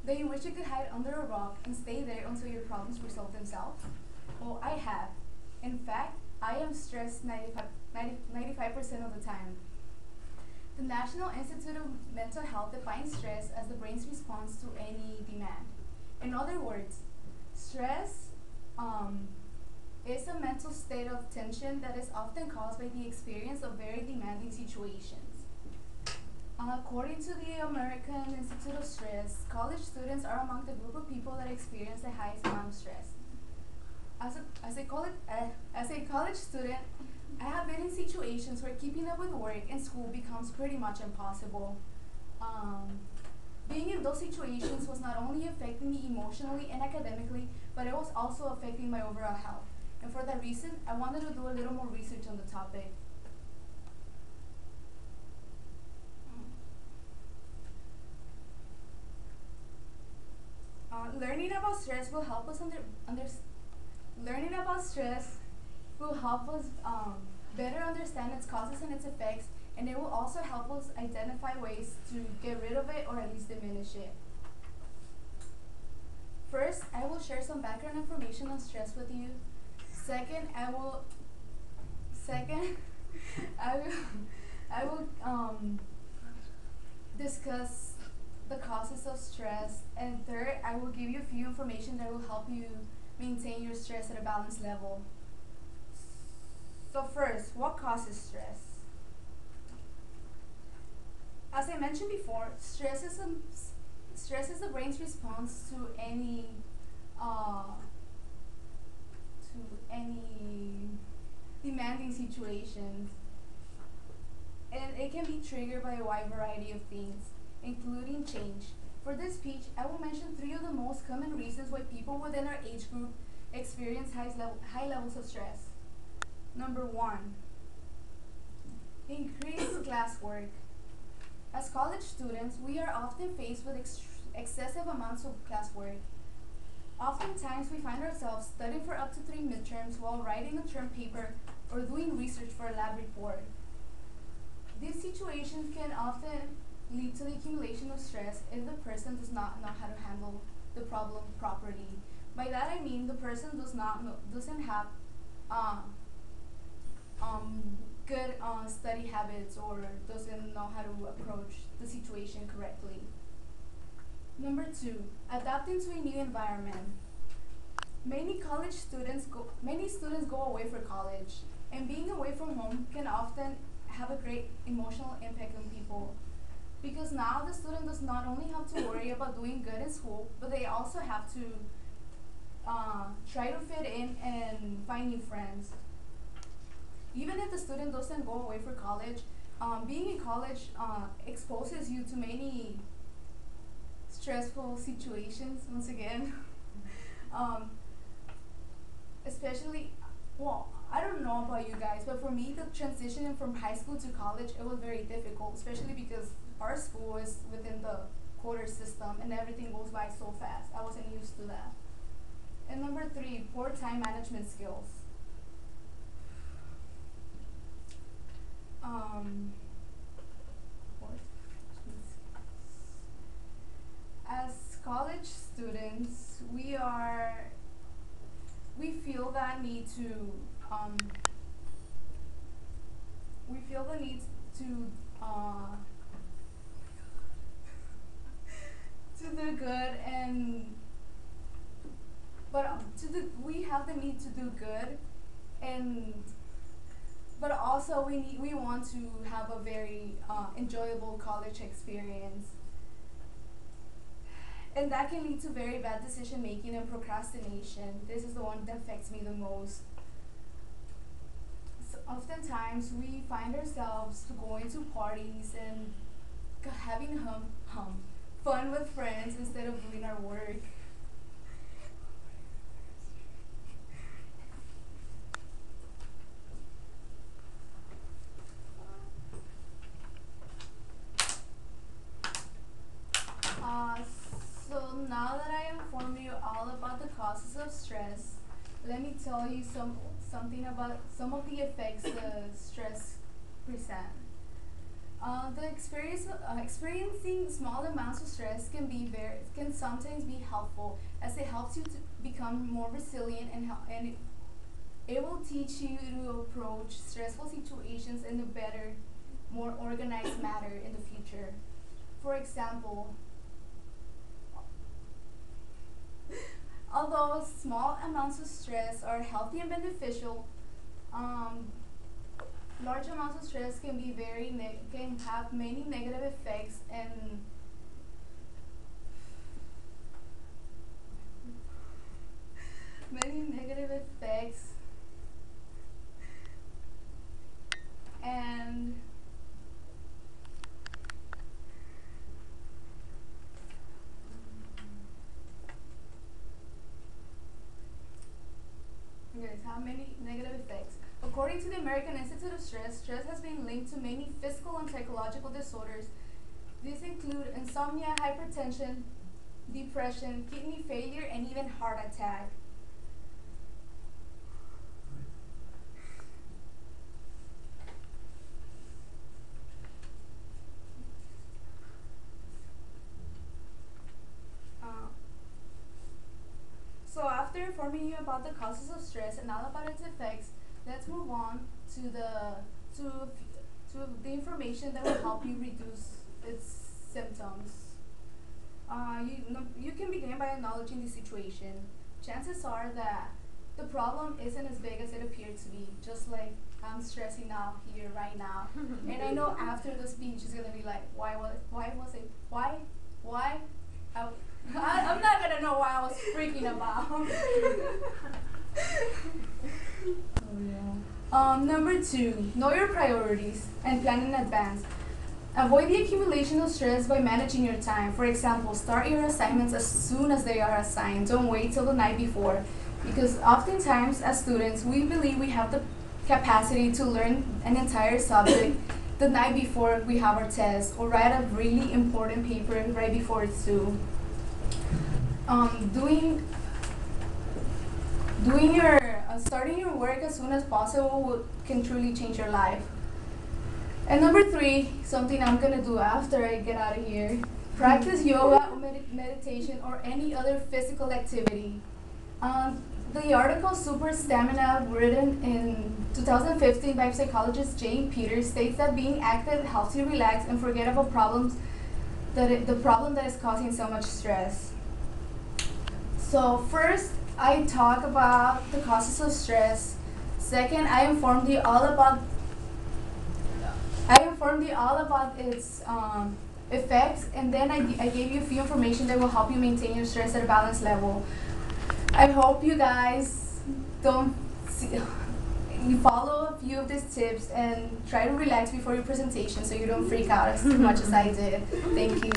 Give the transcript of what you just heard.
That you wish you could hide under a rock and stay there until your problems resolve themselves? Well, I have. In fact, I am stressed 95% of the time. The National Institute of Mental Health defines stress as the brain's response to any demand. In other words, stress is a mental state of tension that is often caused by the experience of very demanding situations. According to the American Institute of Stress, college students are among the group of people that experience the highest amount of stress. As a college student, I have been in situations where keeping up with work and school becomes pretty much impossible. Um, Being in those situations was not only affecting me emotionally and academically, but it was also affecting my overall health. And for that reason, I wanted to do a little more research on the topic. Learning about stress will help us learning about stress will help us better understand its causes and its effects, and it will also help us identify ways to get rid of it or at least diminish it. First, I will share some background information on stress with you. Second, I will second I will I will discuss the causes of stress, and third, I will give you a few information that will help you maintain your stress at a balanced level. So first, what causes stress? As I mentioned before, stress is the brain's response to uh, any demanding situations, and it can be triggered by a wide variety of things, including change. For this speech, I will mention three of the most common reasons why people within our age group experience high levels of stress. Number one, increased classwork. As college students, we are often faced with excessive amounts of classwork. Oftentimes, we find ourselves studying for up to 3 midterms while writing a term paper or doing research for a lab report. These situations can often lead to the accumulation of stress if the person does not know how to handle the problem properly. By that I mean the person doesn't have uh, good study habits or doesn't know how to approach the situation correctly. Number two, adapting to a new environment. Many students go away for college, and being away from home can often have a great emotional impact on people. Because now the student does not only have to worry about doing good in school, but they also have to try to fit in and find new friends. Even if the student doesn't go away for college, being in college exposes you to many stressful situations once again. um, Especially, well, I don't know about you guys, but for me, the transition from high school to college, it was very difficult, especially because our school is within the quarter system and everything goes by so fast. I wasn't used to that. And number three, poor time management skills. Um, poor management skills. As college students, we feel that need to um, we feel the need to uh, to do good, and but we have the need to do good, and but also we want to have a very enjoyable college experience, and that can lead to very bad decision making and procrastination. This is the one that affects me the most. So oftentimes we find ourselves going to parties and having fun with friends instead of doing our work. Uh, so now that I informed you all about the causes of stress, let me tell you something about some of the effects the stress present. Experiencing small amounts of stress can sometimes be helpful, as it helps you to become more resilient and it will teach you to approach stressful situations in a better, more organized manner in the future. For example, although small amounts of stress are healthy and beneficial, um, large amounts of stress can have many negative effects and many negative effects and yes, have many negative effects. According to the American Institute of Stress, stress has been linked to many physical and psychological disorders. These include insomnia, hypertension, depression, kidney failure, and even heart attack. Uh, so after informing you about the causes of stress and all about its effects, let's move on to to the information that will help you reduce its symptoms. You can begin by acknowledging the situation. Chances are that the problem isn't as big as it appeared to be, just like I'm stressing out here right now. And I know after the speech is gonna be like, why? I, I'm not gonna know why I was freaking about. Oh yeah. Number two, know your priorities and plan in advance. Avoid the accumulation of stress by managing your time. For example, start your assignments as soon as they are assigned. Don't wait till the night before. Because oftentimes, as students, we believe we have the capacity to learn an entire subject the night before we have our test, or write a really important paper right before it's due. Doing your starting your work as soon as possible can truly change your life. And number three, something I'm gonna do after I get out of here, practice yoga, or meditation, or any other physical activity. The article Super Stamina, written in 2015 by psychologist Jane Peters, states that being active helps you relax and forget about the problem that is causing so much stress. So first, I talk about the causes of stress. Second, I informed you all about its effects, and then I gave you a few information that will help you maintain your stress at a balanced level. I hope you guys you follow a few of these tips and try to relax before your presentation so you don't freak out as much as I did. Thank you.